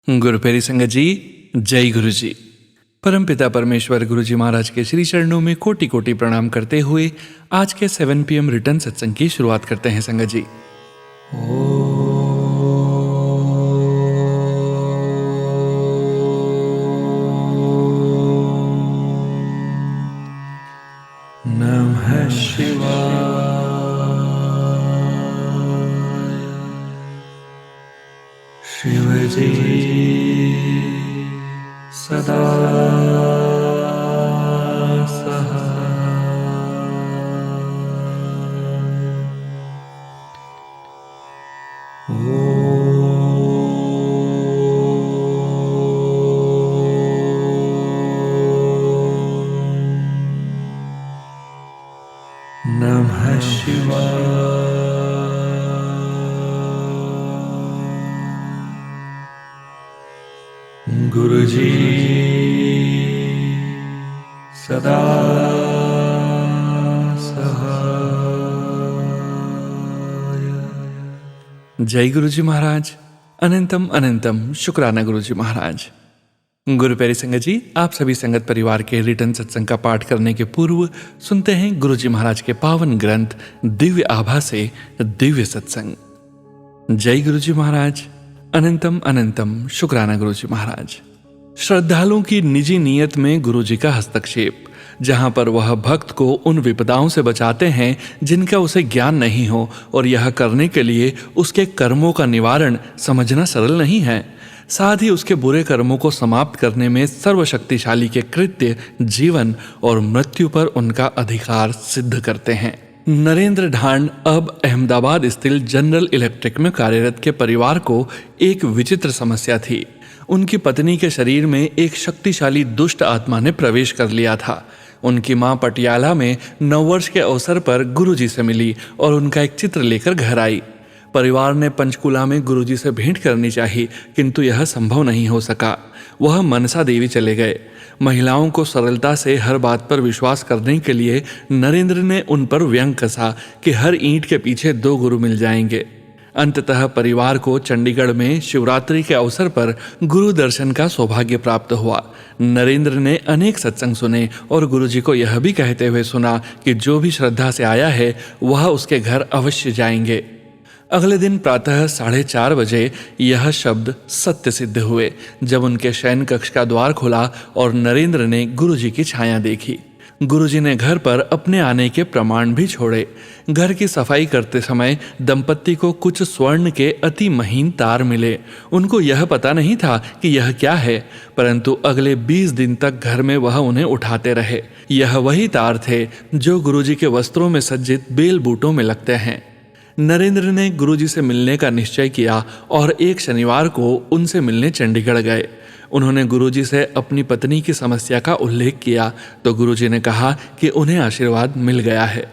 गुरुपेरी संगत जी, जय गुरु जी। परमपिता परमेश्वर गुरु जी महाराज के श्री चरणों में कोटि कोटि प्रणाम करते हुए आज के 7 PM रिटर्न सत्संग की शुरुआत करते हैं संगत जी। नमः शिवाय। शिवजी सदा नमः शिवाय। गुरुजी सदा सहाय। जय गुरुजी महाराज। अनंतम अनंतम शुक्राना गुरुजी महाराज। गुरुप्यारी संगत जी, आप सभी संगत परिवार के रिटर्न सत्संग का पाठ करने के पूर्व सुनते हैं गुरुजी महाराज के पावन ग्रंथ दिव्य आभा से दिव्य सत्संग। जय गुरुजी महाराज। अनंतम अनंतम शुक्राना गुरुजी महाराज। श्रद्धालुओं की निजी नियत में गुरुजी का हस्तक्षेप, जहां पर वह भक्त को उन विपदाओं से बचाते हैं जिनका उसे ज्ञान नहीं हो, और यह करने के लिए उसके कर्मों का निवारण समझना सरल नहीं है। साथ ही उसके बुरे कर्मों को समाप्त करने में सर्वशक्तिशाली के कृत्य जीवन और मृत्यु पर उनका अधिकार सिद्ध करते हैं। नरेंद्र ढांड अब अहमदाबाद स्थित जनरल इलेक्ट्रिक में कार्यरत के परिवार को एक विचित्र समस्या थी। उनकी पत्नी के शरीर में एक शक्तिशाली दुष्ट आत्मा ने प्रवेश कर लिया था। उनकी मां पटियाला में नववर्ष के अवसर पर गुरुजी से मिली और उनका एक चित्र लेकर घर आई। परिवार ने पंचकुला में गुरुजी से भेंट करनी चाहिए, किंतु यह संभव नहीं हो सका। वह मनसा देवी चले गए। महिलाओं को सरलता से हर बात पर विश्वास करने के लिए नरेंद्र ने उन पर व्यंग कसा कि हर ईंट के पीछे 2 गुरु मिल जाएंगे। अंततः परिवार को चंडीगढ़ में शिवरात्रि के अवसर पर गुरु दर्शन का सौभाग्य प्राप्त हुआ। नरेंद्र ने अनेक सत्संग सुने और गुरुजी को यह भी कहते हुए सुना कि जो भी श्रद्धा से आया है वह उसके घर अवश्य जाएंगे। अगले दिन प्रातः 4:30 बजे यह शब्द सत्य सिद्ध हुए, जब उनके शयन कक्ष का द्वार खुला और नरेंद्र ने गुरुजी की छाया देखी। गुरुजी ने घर पर अपने आने के प्रमाण भी छोड़े। घर की सफाई करते समय दंपत्ति को कुछ स्वर्ण के अति महीन तार मिले। उनको यह पता नहीं था कि यह क्या है, परंतु अगले 20 दिन तक घर में वह उन्हें उठाते रहे। यह वही तार थे जो गुरुजी के वस्त्रों में सज्जित बेल बूटों में लगते हैं। नरेंद्र ने गुरुजी से मिलने का निश्चय किया और एक शनिवार को उनसे मिलने चंडीगढ़ गए। उन्होंने गुरुजी से अपनी पत्नी की समस्या का उल्लेख किया तो गुरुजी ने कहा कि उन्हें आशीर्वाद मिल गया है।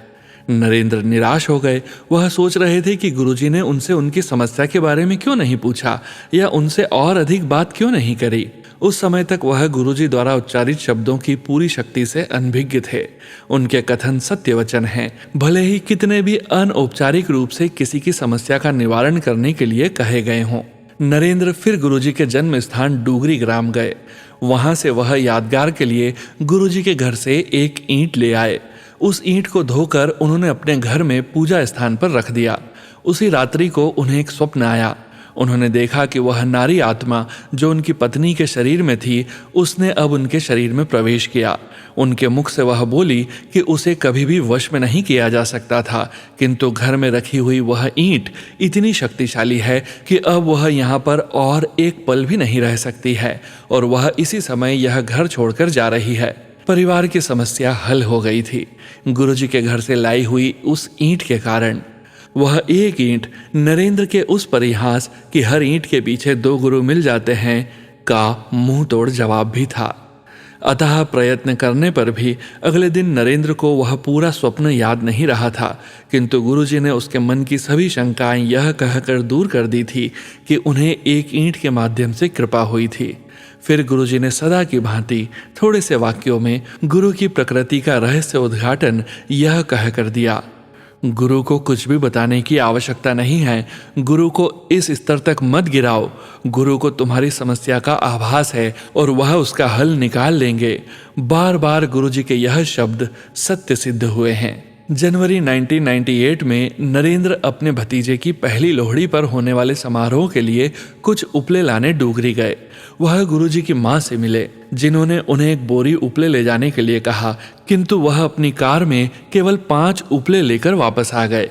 नरेंद्र निराश हो गए। वह सोच रहे थे कि गुरुजी ने उनसे उनकी समस्या के बारे में क्यों नहीं पूछा या उनसे और अधिक बात क्यों नहीं करी। उस समय तक वह गुरुजी द्वारा उच्चारित शब्दों की पूरी शक्ति से अनभिज्ञ थे। उनके कथन सत्य वचन हैं, भले ही कितने भी अनौपचारिक रूप से किसी की समस्या का निवारण करने के लिए कहे गए हों। नरेंद्र फिर गुरुजी के जन्म स्थान डूगरी ग्राम गए। वहां से वह यादगार के लिए गुरुजी के घर से एक ईंट ले आए। उस ईंट को धोकर उन्होंने अपने घर में पूजा स्थान पर रख दिया। उसी रात्रि को उन्हें एक स्वप्न आया। उन्होंने देखा कि वह नारी आत्मा जो उनकी पत्नी के शरीर में थी, उसने अब उनके शरीर में प्रवेश किया। उनके मुख से वह बोली कि उसे कभी भी वश में नहीं किया जा सकता था, किंतु घर में रखी हुई वह ईंट इतनी शक्तिशाली है कि अब वह यहाँ पर और एक पल भी नहीं रह सकती है, और वह इसी समय यह घर छोड़कर जा रही है। परिवार की समस्या हल हो गई थी। गुरुजी के घर से लाई हुई उस ईंट के कारण वह एक ईंट नरेंद्र के उस परिहास कि हर ईंट के पीछे 2 गुरु मिल जाते हैं का मुंह तोड़ जवाब भी था। अतः प्रयत्न करने पर भी अगले दिन नरेंद्र को वह पूरा स्वप्न याद नहीं रहा था, किंतु गुरुजी ने उसके मन की सभी शंकाएं यह कहकर दूर कर दी थी कि उन्हें एक ईंट के माध्यम से कृपा हुई थी। फिर गुरुजी ने सदा की भांति थोड़े से वाक्यों में गुरु की प्रकृति का रहस्य उद्घाटन यह कहकर दिया, गुरु को कुछ भी बताने की आवश्यकता नहीं है। गुरु को इस स्तर तक मत गिराओ। गुरु को तुम्हारी समस्या का आभास है और वह उसका हल निकाल लेंगे। बार बार गुरुजी के यह शब्द सत्य सिद्ध हुए हैं। जनवरी 1998 में नरेंद्र अपने भतीजे की पहली लोहड़ी पर होने वाले समारोह के लिए कुछ उपले लाने डूगरी गए। वह गुरुजी की मां से मिले, जिन्होंने उन्हें एक बोरी उपले ले जाने के लिए कहा, किंतु वह अपनी कार में केवल 5 उपले लेकर वापस आ गए।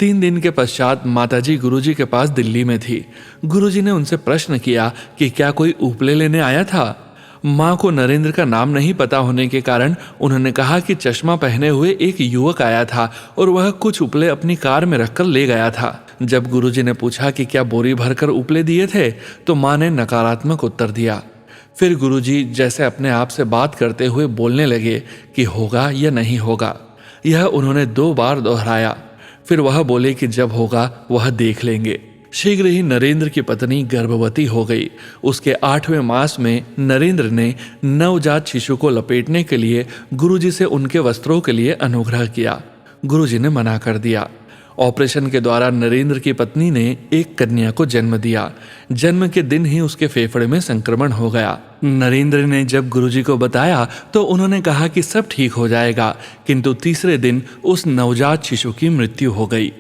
3 दिन के पश्चात माताजी गुरुजी के पास दिल्ली में थी। गुरुजी ने उनसे प्रश्न किया कि क्या कोई उपले लेने आया था। मां को नरेंद्र का नाम नहीं पता होने के कारण उन्होंने कहा कि चश्मा पहने हुए एक युवक आया था और वह कुछ उपले अपनी कार में रखकर ले गया था। जब गुरुजी ने पूछा कि क्या बोरी भरकर उपले दिए थे, तो मां ने नकारात्मक उत्तर दिया। फिर गुरुजी जैसे अपने आप से बात करते हुए बोलने लगे कि होगा या नहीं होगा। यह उन्होंने 2 बार दोहराया। फिर वह बोले कि जब होगा वह देख लेंगे। शीघ्र ही नरेंद्र की पत्नी गर्भवती हो गई। उसके 8वें मास में नरेंद्र ने नवजात शिशु को लपेटने के लिए गुरुजी से उनके वस्त्रों के लिए अनुग्रह किया। गुरुजी ने मना कर दिया। ऑपरेशन के द्वारा नरेंद्र की पत्नी ने एक कन्या को जन्म दिया। जन्म के दिन ही उसके फेफड़े में संक्रमण हो गया। नरेंद्र ने जब गुरुजी को बताया तो उन्होंने कहा कि सब ठीक हो जाएगा, किंतु तीसरे दिन उस नवजात शिशु की मृत्यु हो गई।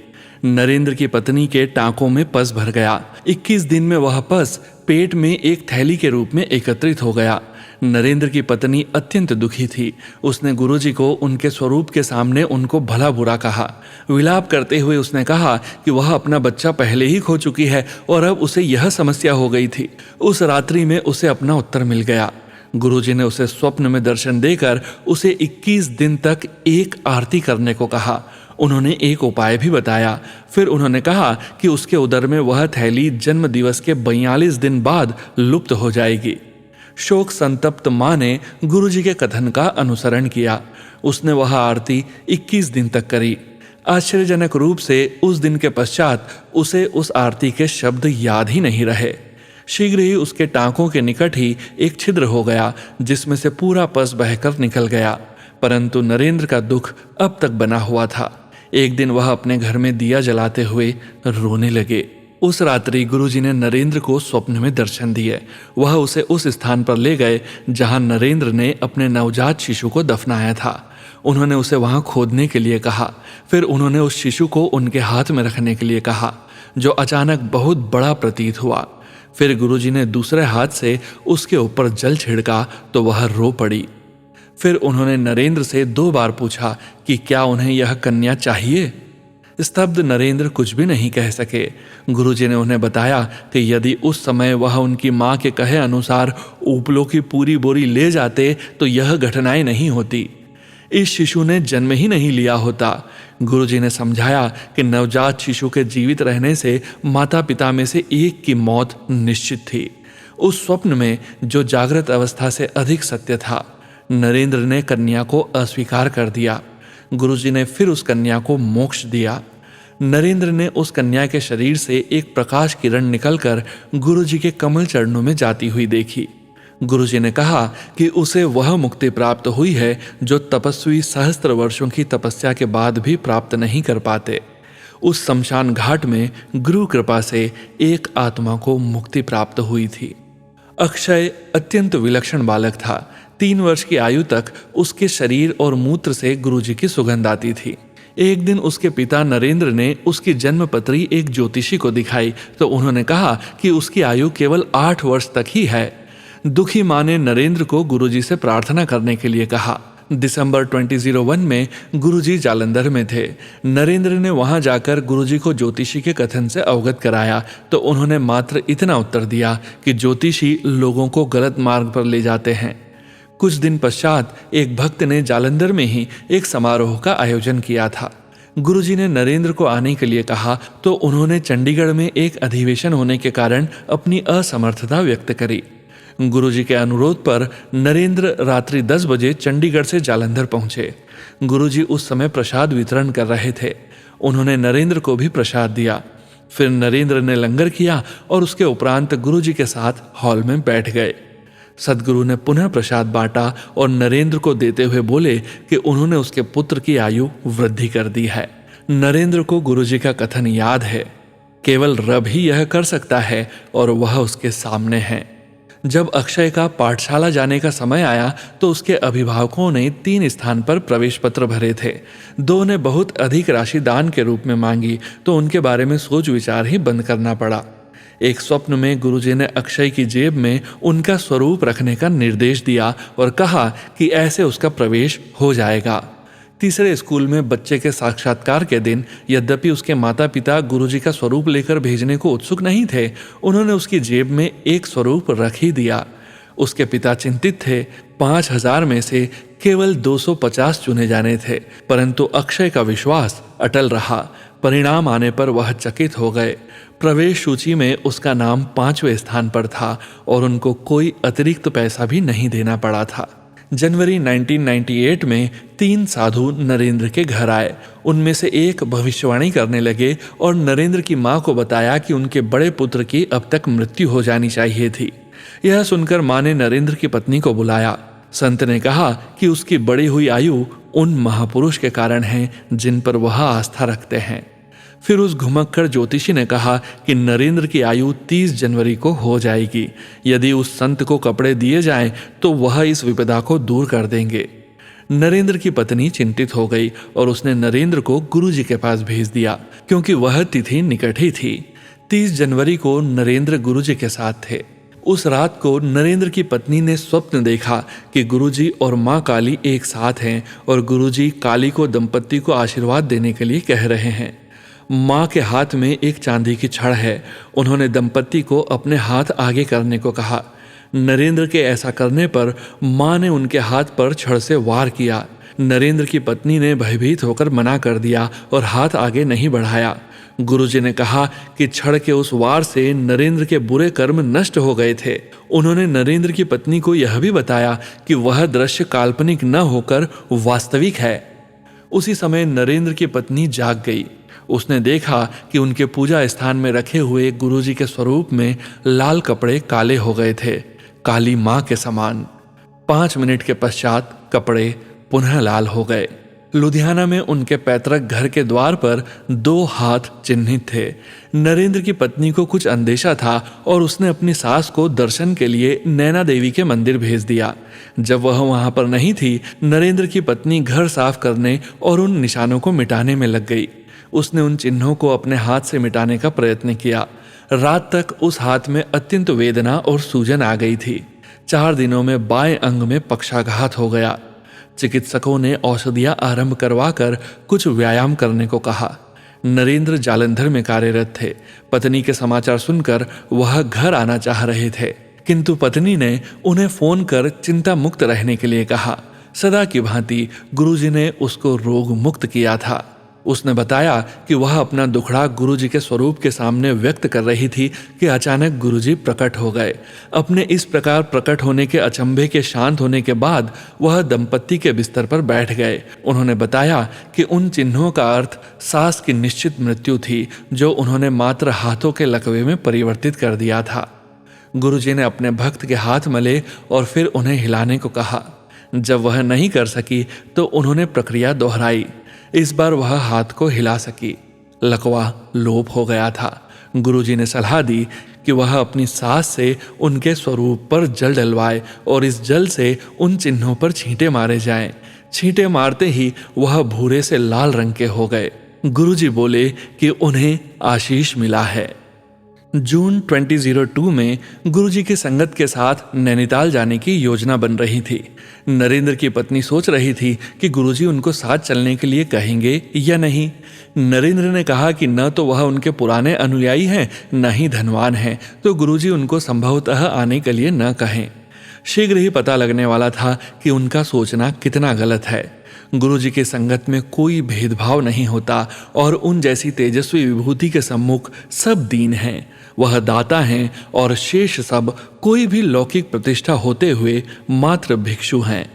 नरेंद्र की पत्नी के टांकों में पस भर गया। 21 दिन में वह पस पेट में एक थैली के रूप में एकत्रित हो गया। नरेंद्र की पत्नी अत्यंत दुखी थी। उसने गुरुजी को उनके स्वरूप के सामने उनको भला बुरा कहा। विलाप करते हुए उसने कहा कि वह अपना बच्चा पहले ही खो चुकी है और अब उसे यह समस्या हो गई थी। उस रात्रि में उसे अपना उत्तर मिल गया। गुरुजी ने उसे स्वप्न में दर्शन देकर उसे 21 दिन तक एक आरती करने को कहा। उन्होंने एक उपाय भी बताया। फिर उन्होंने कहा कि उसके उदर में वह थैली जन्म दिवस के 42 दिन बाद लुप्त हो जाएगी। शोक संतप्त मां ने गुरुजी के कथन का अनुसरण किया। उसने वह आरती 21 दिन तक करी। आश्चर्यजनक रूप से उस दिन के पश्चात उसे उस आरती के शब्द याद ही नहीं रहे। शीघ्र ही उसके टांकों के निकट ही एक छिद्र हो गया, जिसमें से पूरा पस बहकर निकल गया। परंतु नरेंद्र का दुख अब तक बना हुआ था। एक दिन वह अपने घर में दिया जलाते हुए रोने लगे। उस रात्रि गुरुजी ने नरेंद्र को स्वप्न में दर्शन दिए। वह उसे उस स्थान पर ले गए जहां नरेंद्र ने अपने नवजात शिशु को दफनाया था। उन्होंने उसे वहां खोदने के लिए कहा। फिर उन्होंने उस शिशु को उनके हाथ में रखने के लिए कहा, जो अचानक बहुत बड़ा प्रतीत हुआ। फिर गुरुजी ने दूसरे हाथ से उसके ऊपर जल छिड़का तो वह रो पड़ी। फिर उन्होंने नरेंद्र से 2 बार पूछा कि क्या उन्हें यह कन्या चाहिए। स्तब्ध नरेंद्र कुछ भी नहीं कह सके। गुरुजी ने उन्हें बताया कि यदि उस समय वह उनकी मां के कहे अनुसार उपलों की पूरी बोरी ले जाते तो यह घटनाएं नहीं होती। इस शिशु ने जन्म ही नहीं लिया होता। गुरुजी ने समझाया कि नवजात शिशु के जीवित रहने से माता पिता में से एक की मौत निश्चित थी। उस स्वप्न में जो जागृत अवस्था से अधिक सत्य था। नरेंद्र ने कन्या को अस्वीकार कर दिया। गुरुजी ने फिर उस कन्या को मोक्ष दिया। नरेंद्र ने उस कन्या के शरीर से एक प्रकाश किरण निकलकर गुरुजी के कमल चरणों में जाती हुई देखी। गुरुजी ने कहा कि उसे वह मुक्ति प्राप्त हुई है जो तपस्वी सहस्त्र वर्षों की तपस्या के बाद भी प्राप्त नहीं कर पाते। उस शमशान घाट में गुरु कृपा से एक आत्मा को मुक्ति प्राप्त हुई थी। अक्षय अत्यंत विलक्षण बालक था। 3 वर्ष की आयु तक उसके शरीर और मूत्र से गुरुजी की सुगंध आती थी। एक दिन उसके पिता नरेंद्र ने उसकी जन्मपत्री एक ज्योतिषी को दिखाई तो उन्होंने कहा कि उसकी आयु केवल 8 वर्ष तक ही है। दुखी मां ने नरेंद्र को गुरुजी से प्रार्थना करने के लिए कहा। दिसंबर 2001 में गुरुजी जालंधर में थे। नरेंद्र ने वहां जाकर गुरुजी को ज्योतिषी के कथन से अवगत कराया तो उन्होंने मात्र इतना उत्तर दिया कि ज्योतिषी लोगों को गलत मार्ग पर ले जाते हैं। कुछ दिन पश्चात एक भक्त ने जालंधर में ही एक समारोह का आयोजन किया था। गुरुजी ने नरेंद्र को आने के लिए कहा तो उन्होंने चंडीगढ़ में एक अधिवेशन होने के कारण अपनी असमर्थता व्यक्त करी। गुरुजी के अनुरोध पर नरेंद्र रात्रि 10 बजे चंडीगढ़ से जालंधर पहुंचे। गुरुजी उस समय प्रसाद वितरण कर रहे थे। उन्होंने नरेंद्र को भी प्रसाद दिया। फिर नरेंद्र ने लंगर किया और उसके उपरांत गुरुजी के साथ हॉल में बैठ गए। सदगुरु ने पुनः प्रसाद बांटा और नरेंद्र को देते हुए बोले कि उन्होंने उसके पुत्र की आयु वृद्धि कर दी है। नरेंद्र को गुरुजी का कथन याद है, केवल रब ही यह कर सकता है और वह उसके सामने है। जब अक्षय का पाठशाला जाने का समय आया तो उसके अभिभावकों ने 3 स्थान पर प्रवेश पत्र भरे थे। 2 ने बहुत अधिक राशि दान के रूप में मांगी तो उनके बारे में सोच विचार ही बंद करना पड़ा। एक स्वप्न में गुरुजी ने अक्षय की जेब में उनका स्वरूप रखने का निर्देश दिया और कहा कि ऐसे उसका प्रवेश हो जाएगा। तीसरे स्कूल में बच्चे के साक्षात्कार के दिन यद्यपि उसके माता पिता गुरुजी का स्वरूप लेकर भेजने को उत्सुक नहीं थे, उन्होंने उसकी जेब में एक स्वरूप रख ही दिया। उसके पिता चिंतित थे। 5000 में से केवल 250 चुने जाने थे, परंतु अक्षय का विश्वास अटल रहा। परिणाम आने पर वह चकित हो गए। प्रवेश सूची में उसका नाम 5वें स्थान पर था और उनको कोई अतिरिक्त पैसा भी नहीं देना पड़ा था। जनवरी 1998 में 3 साधु नरेंद्र के घर आए। उनमें से एक भविष्यवाणी करने लगे और नरेंद्र की मां को बताया कि उनके बड़े पुत्र की अब तक मृत्यु हो जानी चाहिए थी। यह सुनकर मां ने नरेंद्र की पत्नी को बुलाया। संत ने कहा कि उसकी बढ़ी हुई आयु उन महापुरुष के कारण है जिन पर वह आस्था रखते हैं। फिर उस घुमक्कड़ ज्योतिषी ने कहा कि नरेंद्र की आयु 30 जनवरी को हो जाएगी। यदि उस संत को कपड़े दिए जाएं तो वह इस विपदा को दूर कर देंगे। नरेंद्र की पत्नी चिंतित हो गई और उसने नरेंद्र को गुरुजी के पास भेज दिया क्योंकि वह तिथि निकट ही थी। 30 जनवरी को नरेंद्र गुरुजी के साथ थे। उस रात को नरेंद्र की पत्नी ने स्वप्न देखा कि गुरुजी और माँ काली एक साथ हैं और गुरुजी काली को दंपत्ति को आशीर्वाद देने के लिए कह रहे हैं। माँ के हाथ में एक चांदी की छड़ है। उन्होंने दंपत्ति को अपने हाथ आगे करने को कहा। नरेंद्र के ऐसा करने पर माँ ने उनके हाथ पर छड़ से वार किया। नरेंद्र की पत्नी ने भयभीत होकर मना कर दिया और हाथ आगे नहीं बढ़ाया। गुरुजी ने कहा कि छड़ के उस वार से नरेंद्र के बुरे कर्म नष्ट हो गए थे। उन्होंने नरेंद्र की पत्नी को यह भी बताया कि वह दृश्य काल्पनिक न होकर वास्तविक है। उसी समय नरेंद्र की पत्नी जाग गई। उसने देखा कि उनके पूजा स्थान में रखे हुए गुरुजी के स्वरूप में लाल कपड़े काले हो गए थे, काली माँ के समान। 5 मिनट के पश्चात कपड़े पुनः लाल हो गए। लुधियाना में उनके पैतृक घर के द्वार पर 2 हाथ चिन्हित थे। नरेंद्र की पत्नी को कुछ अंदेशा था और उसने अपनी सास को दर्शन के लिए नैना देवी के मंदिर भेज दिया। जब वह वहां पर नहीं थी, नरेंद्र की पत्नी घर साफ करने और उन निशानों को मिटाने में लग गई। उसने उन चिन्हों को अपने हाथ से मिटाने का प्रयत्न किया। रात तक उस हाथ में अत्यंत वेदना और सूजन आ गई थी। 4 दिनों में बाएं अंग में पक्षाघात हो गया। चिकित्सकों ने औषधियां आरंभ करवाकर कुछ व्यायाम करने को कहा। नरेंद्र जालंधर में कार्यरत थे। पत्नी के समाचार सुनकर वह घर आना चाह रहे थे, किंतु पत्नी ने उन्हें फोन कर चिंता मुक्त रहने के लिए कहा। सदा की भांति गुरुजी ने उसको रोग मुक्त किया था। उसने बताया कि वह अपना दुखड़ा गुरुजी के स्वरूप के सामने व्यक्त कर रही थी कि अचानक गुरुजी प्रकट हो गए। अपने इस प्रकार प्रकट होने के अचंभे के शांत होने के बाद वह दंपत्ति के बिस्तर पर बैठ गए। उन्होंने बताया कि उन चिन्हों का अर्थ सास की निश्चित मृत्यु थी, जो उन्होंने मात्र हाथों के लकवे में परिवर्तित कर दिया था। गुरुजी ने अपने भक्त के हाथ मले और फिर उन्हें हिलाने को कहा। जब वह नहीं कर सकी तो उन्होंने प्रक्रिया दोहराई। इस बार वह हाथ को हिला सकी। लकवा लोप हो गया था। गुरुजी ने सलाह दी कि वह अपनी सास से उनके स्वरूप पर जल डलवाए और इस जल से उन चिन्हों पर छींटे मारे जाएं। छींटे मारते ही वह भूरे से लाल रंग के हो गए। गुरुजी बोले कि उन्हें आशीष मिला है। जून 2002 में गुरुजी की संगत के साथ नैनीताल जाने की योजना बन रही थी। नरेंद्र की पत्नी सोच रही थी कि गुरुजी उनको साथ चलने के लिए कहेंगे या नहीं। नरेंद्र ने कहा कि न तो वह उनके पुराने अनुयायी हैं, न ही धनवान हैं, तो गुरुजी उनको संभवतः आने के लिए न कहें। शीघ्र ही पता लगने वाला था कि उनका सोचना कितना गलत है। गुरुजी की संगत में कोई भेदभाव नहीं होता और उन जैसी तेजस्वी विभूति के सम्मुख सब दीन हैं। वह दाता हैं और शेष सब कोई भी लौकिक प्रतिष्ठा होते हुए मात्र भिक्षु हैं।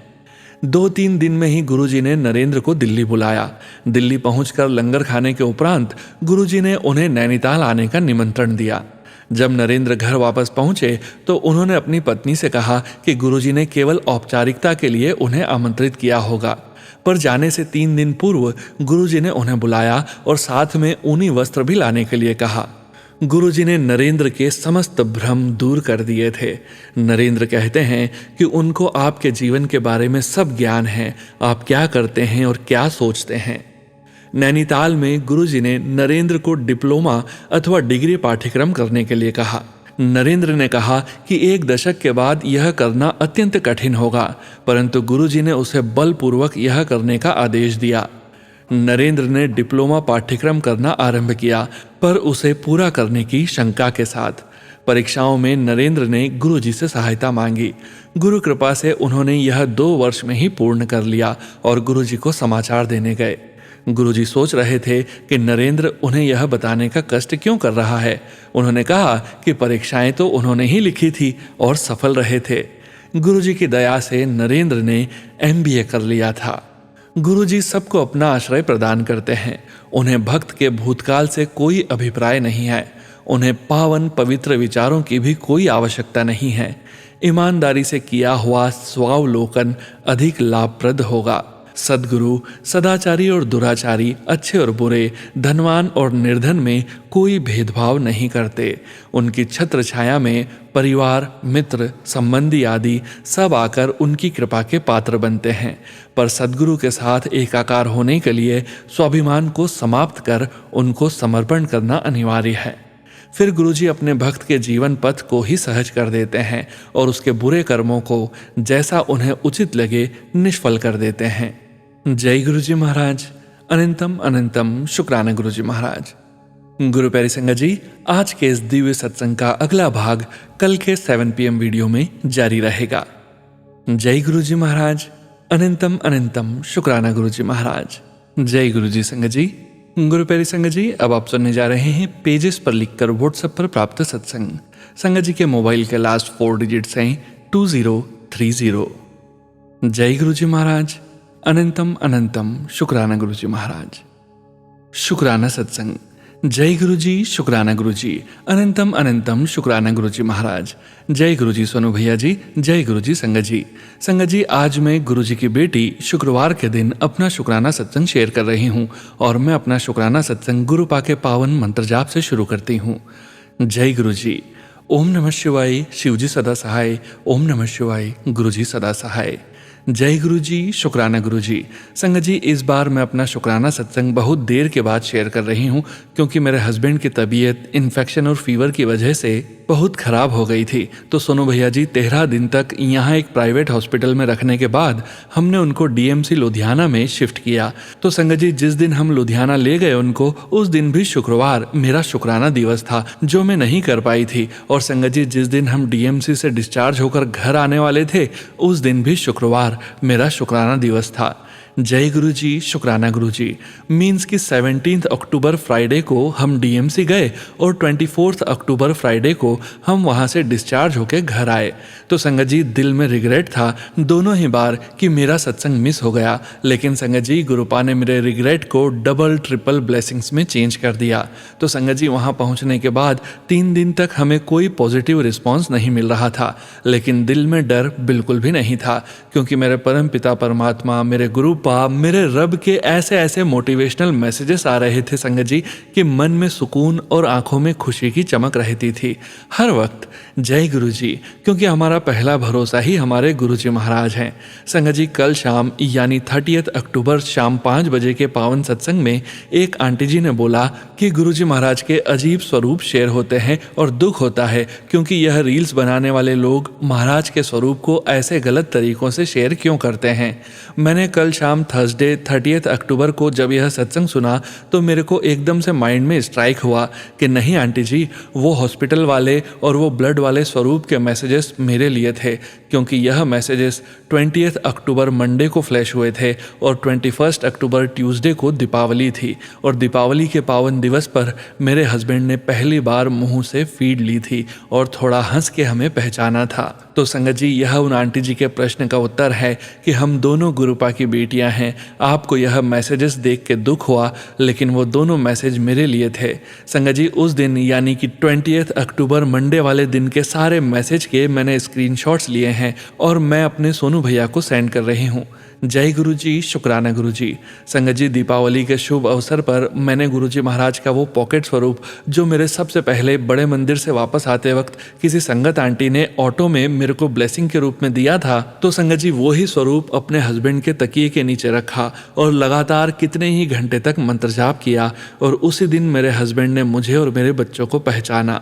2-3 दिन में ही गुरुजी ने नरेंद्र को दिल्ली बुलाया। दिल्ली पहुंचकर लंगर खाने के उपरांत गुरुजी ने उन्हें नैनीताल आने का निमंत्रण दिया। जब नरेंद्र घर वापस पहुंचे तो उन्होंने अपनी पत्नी से कहा कि गुरुजी ने केवल औपचारिकता के लिए उन्हें आमंत्रित किया होगा। पर जाने से 3 दिन पूर्व गुरुजी ने उन्हें बुलाया और साथ में ऊनी वस्त्र भी लाने के लिए कहा। गुरुजी ने नरेंद्र के समस्त भ्रम दूर कर दिए थे। नरेंद्र कहते हैं कि उनको आपके जीवन के बारे में सब ज्ञान है, आप क्या करते हैं और क्या सोचते हैं। नैनीताल में गुरुजी ने नरेंद्र को डिप्लोमा अथवा डिग्री पाठ्यक्रम करने के लिए कहा। नरेंद्र ने कहा कि 1 दशक के बाद यह करना अत्यंत कठिन होगा, परंतु गुरुजी ने उसे बलपूर्वक यह करने का आदेश दिया। नरेंद्र ने डिप्लोमा पाठ्यक्रम करना आरंभ किया, पर उसे पूरा करने की शंका के साथ। परीक्षाओं में नरेंद्र ने गुरुजी से सहायता मांगी। गुरु कृपा से उन्होंने यह 2 वर्ष में ही पूर्ण कर लिया और गुरुजी को समाचार देने गए। गुरुजी सोच रहे थे कि नरेंद्र उन्हें यह बताने का कष्ट क्यों कर रहा है। उन्होंने कहा कि परीक्षाएं तो उन्होंने ही लिखी थी और सफल रहे थे। गुरुजी की दया से नरेंद्र ने MBA कर लिया था। गुरुजी सबको अपना आश्रय प्रदान करते हैं। उन्हें भक्त के भूतकाल से कोई अभिप्राय नहीं है। उन्हें पावन पवित्र विचारों की भी कोई आवश्यकता नहीं है। ईमानदारी से किया हुआ स्वावलोकन अधिक लाभप्रद होगा। सद्गुरु सदाचारी और दुराचारी, अच्छे और बुरे, धनवान और निर्धन में कोई भेदभाव नहीं करते। उनकी छत्र छाया में परिवार, मित्र, संबंधी आदि सब आकर उनकी कृपा के पात्र बनते हैं। पर सद्गुरु के साथ एकाकार होने के लिए स्वाभिमान को समाप्त कर उनको समर्पण करना अनिवार्य है। फिर गुरुजी अपने भक्त के जीवन पथ को ही सहज कर देते हैं और उसके बुरे कर्मों को जैसा उन्हें उचित लगे निष्फल कर देते हैं। जय गुरुजी महाराज। अनंतम अनंतम शुक्राना गुरुजी महाराज। गुरु प्यारी संगत जी, आज के इस दिव्य सत्संग का अगला भाग कल के 7 PM वीडियो में जारी रहेगा। जय गुरुजी महाराज। अनंतम अनंतम शुक्राना गुरुजी महाराज। जय गुरुजी संगत जी। गुरु प्यारी संगत जी, अब आप सुनने जा रहे हैं पेजेस पर लिखकर व्हाट्सएप पर प्राप्त सत्संग। संगत जी के मोबाइल के लास्ट 4 डिजिट्स हैं 2030। जय गुरुजी महाराज। अनंतम अनंतम शुक्राना गुरुजी महाराज। शुक्राना सत्संग। जय गुरुजी, शुक्राना गुरुजी। अनंतम अनंतम शुक्राना गुरुजी महाराज। जय गुरुजी सोनू भैया जी। जय गुरुजी संगत जी। संगत जी, आज मैं गुरुजी की बेटी शुक्रवार के दिन अपना शुक्राना सत्संग शेयर कर रही हूँ और मैं अपना शुक्राना सत्संग गुरुपा के पावन मंत्र जाप से शुरू करती हूँ। जय गुरुजी। ओम नमः शिवाय। शिवजी सदा सहाय। ओम नमः शिवाय। गुरुजी सदा सहाय। जय गुरुजी, शुक्राना गुरुजी। संगत जी, इस बार मैं अपना शुक्राना सत्संग बहुत देर के बाद शेयर कर रही हूँ क्योंकि मेरे हस्बैंड की तबीयत इन्फेक्शन और फीवर की वजह से बहुत खराब हो गई थी। तो सोनू भैया जी 13 दिन तक यहाँ एक प्राइवेट हॉस्पिटल में रखने के बाद हमने उनको DMC लुधियाना में शिफ्ट किया। तो संगत जी, जिस दिन हम लुधियाना ले गए उनको, उस दिन भी शुक्रवार मेरा शुक्राना दिवस था जो मैं नहीं कर पाई थी। और संगत जी, जिस दिन हम DMC से डिस्चार्ज होकर घर आने वाले थे उस दिन भी शुक्रवार मेरा शुक्राना दिवस था। जय गुरुजी, शुक्राना गुरुजी। मीन्स कि 17 अक्टूबर फ्राइडे को हम DMC गए और 24 अक्टूबर फ्राइडे को हम वहाँ से डिस्चार्ज होकर घर आए। तो संगत जी, दिल में रिग्रेट था दोनों ही बार कि मेरा सत्संग मिस हो गया, लेकिन संगत जी गुरुपा ने मेरे रिग्रेट को डबल ट्रिपल ब्लेसिंग्स में चेंज कर दिया। तो संगत जी, वहाँ पहुँचने के बाद 3 दिन तक हमें कोई पॉजिटिव रिस्पॉन्स नहीं मिल रहा था, लेकिन दिल में डर बिल्कुल भी नहीं था क्योंकि मेरे परम पिता परमात्मा, मेरे गुरु मेरे रब के ऐसे ऐसे मोटिवेशनल मैसेजेस आ रहे थे संगत जी कि मन में सुकून और आंखों में खुशी की चमक रहती थी हर वक्त। जय गुरुजी, क्योंकि हमारा पहला भरोसा ही हमारे गुरुजी महाराज हैं। संगत जी, कल शाम यानी 30 अक्टूबर शाम 5 बजे के पावन सत्संग में एक आंटी जी ने बोला कि गुरुजी महाराज के अजीब स्वरूप शेयर होते हैं और दुख होता है क्योंकि यह रील्स बनाने वाले लोग महाराज के स्वरूप को ऐसे गलत तरीकों से शेयर क्यों करते हैं। मैंने कल शाम थर्सडे 30 अक्टूबर को जब यह सत्संग सुना तो मेरे को एकदम से माइंड में स्ट्राइक हुआ कि नहीं आंटी जी, वो हॉस्पिटल वाले और वो ब्लड वाले स्वरूप के मैसेजेस मेरे लिए थे क्योंकि यह मैसेजेस 20 अक्टूबर मंडे को फ्लैश हुए थे और 21 अक्टूबर ट्यूसडे को दीपावली थी और दीपावली के पावन दिवस पर मेरे हस्बैंड ने पहली बार मुंह से फीड ली थी और थोड़ा हंस के हमें पहचाना था। तो संगत जी, यह उन आंटी जी के प्रश्न का उत्तर है कि हम दोनों गुरुपा की बेटियां हैं। आपको यह मैसेजेस देख के दुख हुआ, लेकिन वो दोनों मैसेज मेरे लिए थे। संगत जी, उस दिन यानी कि 20 अक्टूबर मंडे वाले दिन के सारे मैसेज के मैंने स्क्रीनशॉट्स लिए हैं और मैं अपने सोनू भैया को सेंड कर रही हूँ। जय गुरु जी, शुक्राना गुरु जी। संगत जी, दीपावली के शुभ अवसर पर मैंने गुरु जी महाराज का वो पॉकेट स्वरूप जो मेरे सबसे पहले बड़े मंदिर से वापस आते वक्त किसी संगत आंटी ने ऑटो में मेरे को ब्लेसिंग के रूप में दिया था, तो संगत जी वो ही स्वरूप अपने हस्बैंड के तकिए के नीचे रखा और लगातार कितने ही घंटे तक मंत्र जाप किया और उसी दिन मेरे हस्बैंड ने मुझे और मेरे बच्चों को पहचाना।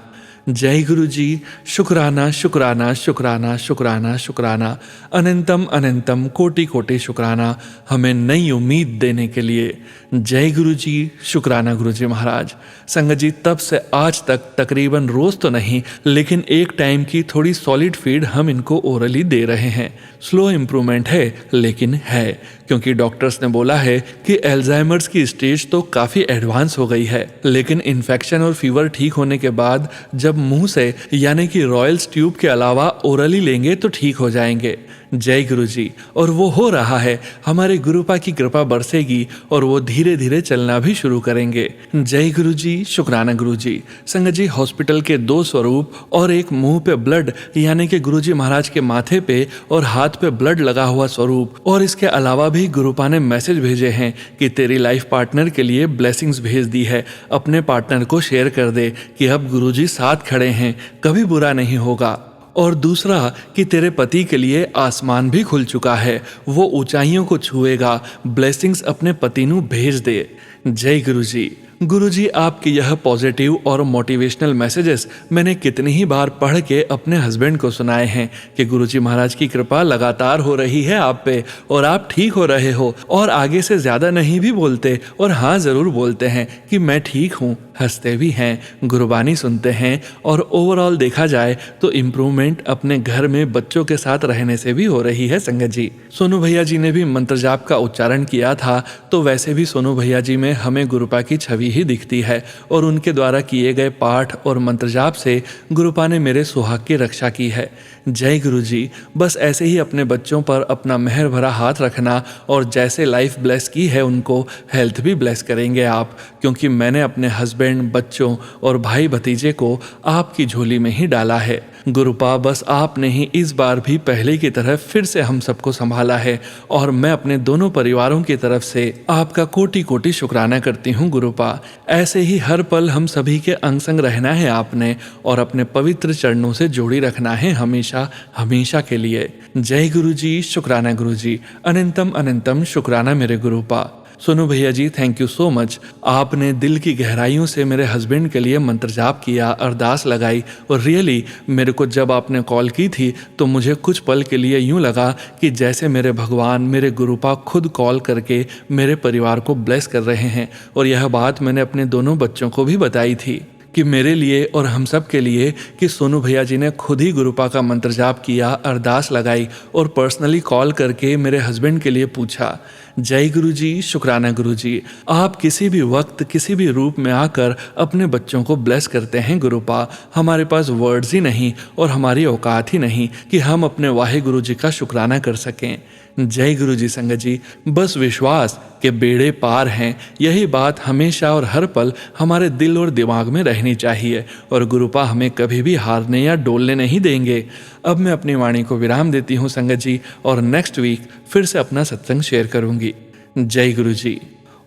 जय गुरु जी, शुक्राना शुक्राना शुक्राना शुक्राना शुक्राना, अनंतम अनंतम कोटि कोटि शुक्राना हमें नई उम्मीद देने के लिए। जय गुरु जी, शुक्राना गुरु जी महाराज। संगत जी, तब से आज तक तकरीबन रोज तो नहीं लेकिन एक टाइम की थोड़ी सॉलिड फीड हम इनको ओरली दे रहे हैं। स्लो इम्प्रूवमेंट है लेकिन है, क्योंकि डॉक्टर्स ने बोला है कि एल्जाइमर्स की स्टेज तो काफ़ी एडवांस हो गई है, लेकिन इन्फेक्शन और फीवर ठीक होने के बाद जब मुंह से यानी कि रॉयल्स ट्यूब के अलावा ओरली लेंगे तो ठीक हो जाएंगे। जय गुरु जी। और वो हो रहा है, हमारे गुरुपा की कृपा बरसेगी और वो धीरे धीरे चलना भी शुरू करेंगे। जय गुरु जी, शुक्राना गुरु जी। संगत जी, हॉस्पिटल के 2 स्वरूप और एक मुंह पे ब्लड यानी कि गुरु जी महाराज के माथे पे और हाथ पे ब्लड लगा हुआ स्वरूप, और इसके अलावा भी गुरुपा ने मैसेज भेजे हैं कि तेरी लाइफ पार्टनर के लिए ब्लेसिंग्स भेज दी है, अपने पार्टनर को शेयर कर दे कि अब गुरु जी साथ खड़े हैं, कभी बुरा नहीं होगा। और दूसरा कि तेरे पति के लिए आसमान भी खुल चुका है, वो ऊंचाइयों को छुएगा, ब्लेसिंग्स अपने पति ਨੂੰ भेज दे। जय गुरु जी। गुरु जी, आपके यह पॉजिटिव और मोटिवेशनल मैसेजेस मैंने कितनी ही बार पढ़ के अपने हस्बैंड को सुनाए हैं कि गुरु जी महाराज की कृपा लगातार हो रही है आप पे और आप ठीक हो रहे हो, और आगे से ज़्यादा नहीं भी बोलते और हाँ ज़रूर बोलते हैं कि मैं ठीक हूँ, हंसते भी हैं, गुरबानी सुनते हैं, और ओवरऑल देखा जाए तो इम्प्रूवमेंट अपने घर में बच्चों के साथ रहने से भी हो रही है। संगत जी, सोनू भैया जी ने भी मंत्र जाप का उच्चारण किया था, तो वैसे भी सोनू भैया जी में हमें गुरुपा की छवि ही दिखती है, और उनके द्वारा किए गए पाठ और मंत्र जाप से गुरुपा ने मेरे सुहाग की रक्षा की है। जय गुरु जी। बस ऐसे ही अपने बच्चों पर अपना मेहर भरा हाथ रखना, और जैसे लाइफ ब्लेस की है उनको हेल्थ भी ब्लेस करेंगे आप, क्योंकि मैंने अपने हस्बैंड, बच्चों और भाई भतीजे को आपकी झोली में ही डाला है। गुरुपा, बस आपने ही इस बार भी पहले की तरह फिर से हम सबको संभाला है, और मैं अपने दोनों परिवारों की तरफ से आपका कोटि कोटि शुक्राना करती हूँ गुरुपा। ऐसे ही हर पल हम सभी के अंग संग रहना है आपने, और अपने पवित्र चरणों से जोड़ी रखना है हमेशा हमेशा के लिए। जय गुरु जी, शुक्राना गुरु जी। अनंतम अनंतम शुक्राना मेरे गुरुपा। सोनू भैया जी, थैंक यू सो मच। आपने दिल की गहराइयों से मेरे हस्बैंड के लिए मंत्र जाप किया, अरदास लगाई, और रियली मेरे को जब आपने कॉल की थी तो मुझे कुछ पल के लिए यूं लगा कि जैसे मेरे भगवान, मेरे गुरुपा खुद कॉल करके मेरे परिवार को ब्लेस कर रहे हैं। और यह बात मैंने अपने दोनों बच्चों को भी बताई थी कि मेरे लिए और हम सब के लिए कि सोनू भैया जी ने खुद ही गुरुपा का मंत्र जाप किया, अरदास लगाई और पर्सनली कॉल करके मेरे हस्बैंड के लिए पूछा। जय गुरु जी, शुक्राना गुरु जी। आप किसी भी वक्त किसी भी रूप में आकर अपने बच्चों को ब्लेस करते हैं गुरुपा। हमारे पास वर्ड्स ही नहीं और हमारी औकात ही नहीं कि हम अपने वाहे गुरु जी का शुक्राना कर सकें। जय गुरु जी। संगत जी, बस विश्वास के बेड़े पार हैं, यही बात हमेशा और हर पल हमारे दिल और दिमाग में रहनी चाहिए, और गुरुपा हमें कभी भी हारने या डोलने नहीं देंगे। अब मैं अपनी वाणी को विराम देती हूँ संगत जी, और नेक्स्ट वीक फिर से अपना सत्संग शेयर करूँगी। जय गुरु जी।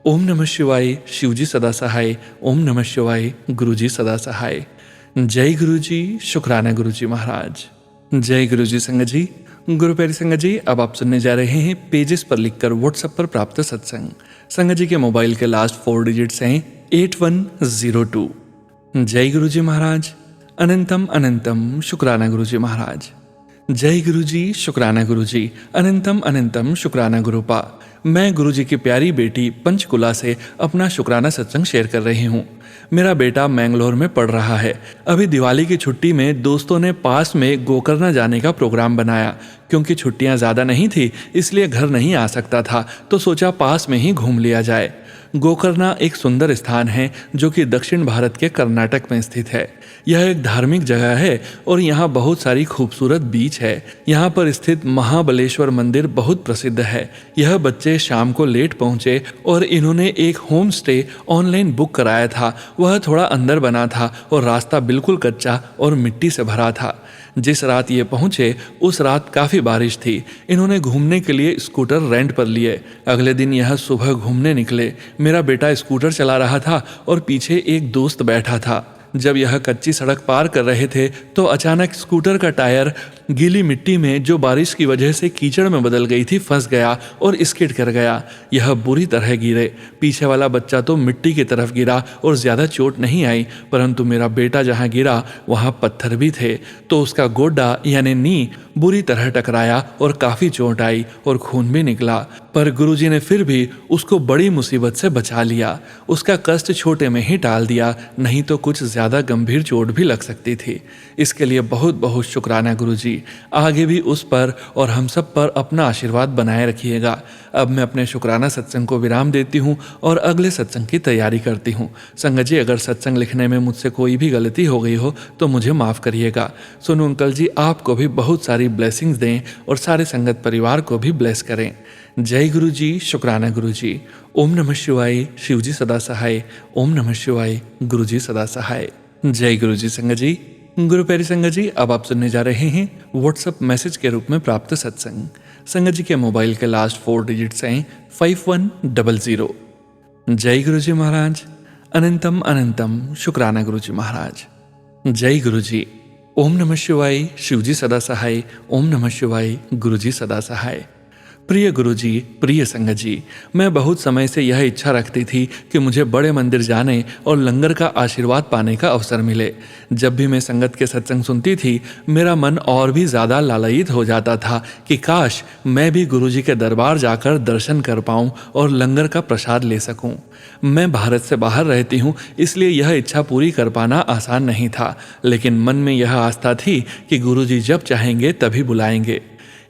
ओम नमः शिवाय। शिव जी सदा सहाय। ओम नमः शिवाय। गुरु जी सदा सहाय। जय गुरु जी, शुक्राना गुरु जी महाराज। जय गुरु जी। संगत जी, गुरु प्यारी संगत जी, अब आप सुनने जा रहे हैं पेजेस पर लिखकर व्हाट्सएप पर प्राप्त सत्संग। संगत जी के मोबाइल के लास्ट 4 डिजिट्स हैं 8102। जय गुरु जी महाराज। अनंतम अनंतम शुक्राना गुरु जी महाराज। जय गुरु जी, शुक्राना गुरु जी। अनंतम अनंतम शुक्राना गुरुपा। मैं गुरु जी की प्यारी बेटी पंचकुला से अपना शुक्राना सत्संग शेयर कर रही हूँ। मेरा बेटा मैंगलोर में पढ़ रहा है। अभी दिवाली की छुट्टी में दोस्तों ने पास में गोकर्ण जाने का प्रोग्राम बनाया। क्योंकि छुट्टियां ज़्यादा नहीं थी इसलिए घर नहीं आ सकता था, तो सोचा पास में ही घूम लिया जाए। गोकर्ण एक सुंदर स्थान है जो कि दक्षिण भारत के कर्नाटक में स्थित है। यह एक धार्मिक जगह है और यहाँ बहुत सारी खूबसूरत बीच है। यहाँ पर स्थित महाबलेश्वर मंदिर बहुत प्रसिद्ध है। यह बच्चे शाम को लेट पहुँचे और इन्होंने एक होम स्टे ऑनलाइन बुक कराया था। वह थोड़ा अंदर बना था और रास्ता बिल्कुल कच्चा और मिट्टी से भरा था। जिस रात ये पहुंचे उस रात काफ़ी बारिश थी। इन्होंने घूमने के लिए स्कूटर रेंट पर लिए। अगले दिन यह सुबह घूमने निकले। मेरा बेटा स्कूटर चला रहा था और पीछे एक दोस्त बैठा था। जब यह कच्ची सड़क पार कर रहे थे तो अचानक स्कूटर का टायर गीली मिट्टी में, जो बारिश की वजह से कीचड़ में बदल गई थी, फंस गया और स्किड कर गया। यह बुरी तरह गिरे। पीछे वाला बच्चा तो मिट्टी की तरफ गिरा और ज़्यादा चोट नहीं आई, परंतु मेरा बेटा जहाँ गिरा वहाँ पत्थर भी थे, तो उसका गोड्डा यानी नी बुरी तरह टकराया और काफ़ी चोट आई और खून भी निकला। पर गुरुजी ने फिर भी उसको बड़ी मुसीबत से बचा लिया। उसका कष्ट छोटे में ही टाल दिया, नहीं तो कुछ ज़्यादा गंभीर चोट भी लग सकती थी। इसके लिए बहुत बहुत शुक्राना गुरुजी। आगे भी उस पर और हम सब पर अपना आशीर्वाद बनाए रखिएगा। अब मैं अपने शुक्राना सत्संग को विराम देती हूँ और अगले सत्संग की तैयारी करती हूँ। संगत जी, अगर सत्संग लिखने में मुझसे कोई भी गलती हो गई हो तो मुझे माफ़ करिएगा। सोनू अंकल जी आपको भी बहुत सारी ब्लेसिंग्स दें और सारे संगत परिवार को भी ब्लेस करें। जय गुरु जी, शुक्राना गुरु जी। ओम नमः शिवाय, शिव जी सदा सहाय। ओम नमः शिवाय, गुरु जी सदा सहाय। जय गुरु जी। संगत जी, गुरु प्यारी संगत जी, अब आप सुनने जा रहे हैं व्हाट्सएप मैसेज के रूप में प्राप्त सत्संग। संगत जी के मोबाइल के लास्ट 4 डिजिट्स हैं 5100। जय गुरु जी महाराज। अनंतम अनंतम शुक्राना गुरु जी महाराज। जय गुरु जी। ओम नमः शिवाय, शिव जी सदा सहाय। ओम नमः शिवाय, गुरु जी सदा सहाय। प्रिय गुरुजी, प्रिय संगत जी, मैं बहुत समय से यह इच्छा रखती थी कि मुझे बड़े मंदिर जाने और लंगर का आशीर्वाद पाने का अवसर मिले। जब भी मैं संगत के सत्संग सुनती थी मेरा मन और भी ज़्यादा लालायित हो जाता था कि काश मैं भी गुरुजी के दरबार जाकर दर्शन कर पाऊँ और लंगर का प्रसाद ले सकूँ। मैं भारत से बाहर रहती हूँ, इसलिए यह इच्छा पूरी कर पाना आसान नहीं था, लेकिन मन में यह आस्था थी कि गुरुजी जब चाहेंगे तभी बुलाएंगे।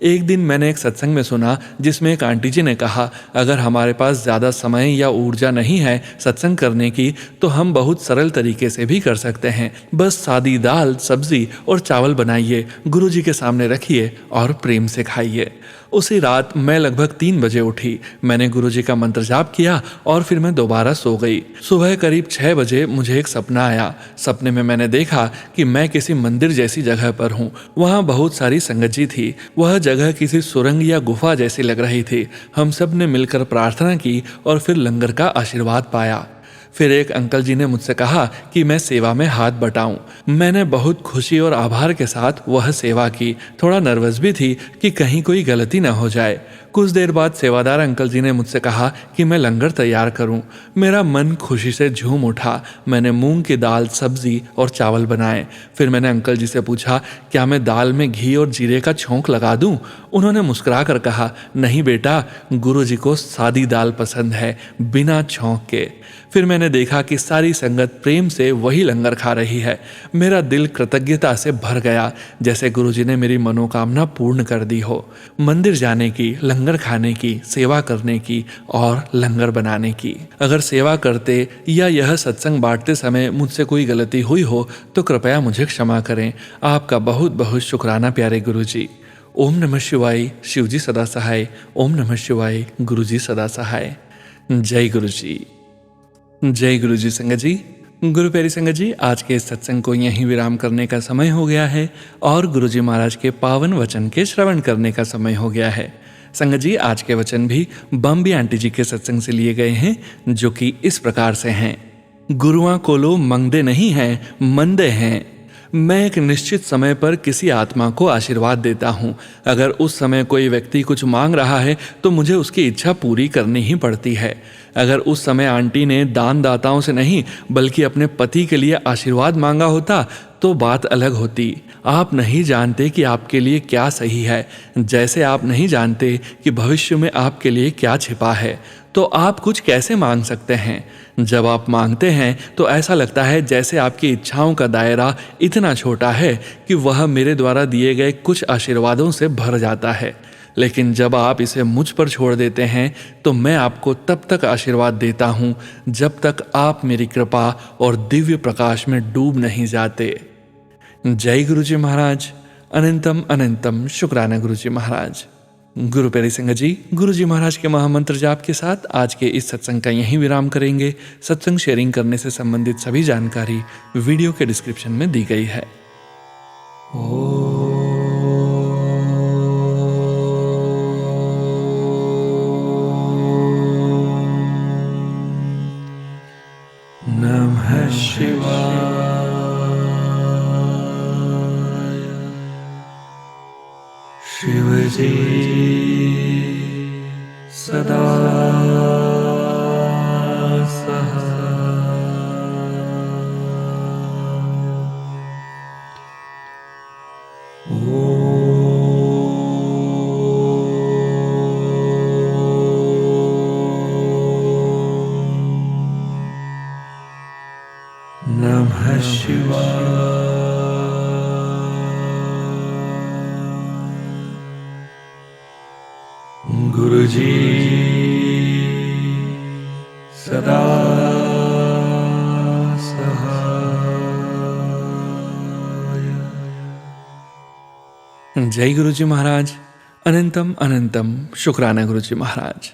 एक दिन मैंने एक सत्संग में सुना जिसमें एक आंटी जी ने कहा, अगर हमारे पास ज़्यादा समय या ऊर्जा नहीं है सत्संग करने की तो हम बहुत सरल तरीके से भी कर सकते हैं। बस सादी दाल, सब्जी और चावल बनाइए, गुरुजी के सामने रखिए और प्रेम से खाइए। उसी रात मैं लगभग 3 बजे उठी। मैंने गुरुजी का मंत्र जाप किया और फिर मैं दोबारा सो गई। सुबह करीब 6 बजे मुझे एक सपना आया। सपने में मैंने देखा कि मैं किसी मंदिर जैसी जगह पर हूँ। वहाँ बहुत सारी संगत जी थी। वह जगह किसी सुरंग या गुफा जैसी लग रही थी। हम सब ने मिलकर प्रार्थना की और फिर लंगर का आशीर्वाद पाया। फिर एक अंकल जी ने मुझसे कहा कि मैं सेवा में हाथ बटाऊं। मैंने बहुत खुशी और आभार के साथ वह सेवा की। थोड़ा नर्वस भी थी कि कहीं कोई गलती न हो जाए। कुछ देर बाद सेवादार अंकल जी ने मुझसे कहा कि मैं लंगर तैयार करूं। मेरा मन खुशी से झूम उठा। मैंने मूंग की दाल, सब्जी और चावल बनाए। फिर मैंने अंकल जी से पूछा, क्या मैं दाल में घी और जीरे का छौंक लगा दूं? उन्होंने मुस्कुरा कर कहा, नहीं बेटा, गुरुजी को सादी दाल पसंद है, बिना छौंक के। फिर मैंने देखा कि सारी संगत प्रेम से वही लंगर खा रही है। मेरा दिल कृतज्ञता से भर गया, जैसे गुरुजी ने मेरी मनोकामना पूर्ण कर दी हो। मंदिर जाने की, लंगर खाने की, सेवा करने की और लंगर बनाने की। अगर सेवा करते या यह सत्संग बांटते समय मुझसे कोई गलती हुई हो तो कृपया मुझे क्षमा करें। आपका बहुत बहुत शुक्राना प्यारे गुरुजी। ओम नमः शिवाय, शिव जी सदा सहाय। ओम नमः शिवाय, गुरुजी सदा सहाय। जय गुरुजी। जय गुरु जी। संगत जी, गुरु प्यारी संगत जी, आज के इस सत्संग को यहीं विराम करने का समय हो गया है और गुरु जी महाराज के पावन वचन के श्रवण करने का समय हो गया है। संगत जी, आज के वचन भी बम्बी आंटी जी के सत्संग से लिए गए हैं, जो कि इस प्रकार से हैं। गुरुआं कोलो मंगदे नहीं हैं, मंदे हैं। मैं एक निश्चित समय पर किसी आत्मा को आशीर्वाद देता हूँ। अगर उस समय कोई व्यक्ति कुछ मांग रहा है तो मुझे उसकी इच्छा पूरी करनी ही पड़ती है। अगर उस समय आंटी ने दान दाताओं से नहीं बल्कि अपने पति के लिए आशीर्वाद मांगा होता तो बात अलग होती। आप नहीं जानते कि आपके लिए क्या सही है, जैसे आप नहीं जानते कि भविष्य में आपके लिए क्या छिपा है, तो आप कुछ कैसे मांग सकते हैं। जब आप मांगते हैं तो ऐसा लगता है जैसे आपकी इच्छाओं का दायरा इतना छोटा है कि वह मेरे द्वारा दिए गए कुछ आशीर्वादों से भर जाता है। लेकिन जब आप इसे मुझ पर छोड़ देते हैं तो मैं आपको तब तक आशीर्वाद देता हूँ जब तक आप मेरी कृपा और दिव्य प्रकाश में डूब नहीं जाते। जय गुरु जी महाराज। अनंतम अनंतम शुक्राना गुरु जी महाराज। गुरु प्यारी संगत जी, गुरु जी महाराज के महामंत्र जाप के साथ आज के इस सत्संग का यहीं विराम करेंगे। सत्संग शेयरिंग करने से संबंधित सभी जानकारी वीडियो के डिस्क्रिप्शन में दी गई है। शिवजी सदा नमः शिवाय। गुरुजी सदा सहाय। जय गुरुजी महाराज। अनंतम अनंतम शुक्राना गुरुजी महाराज।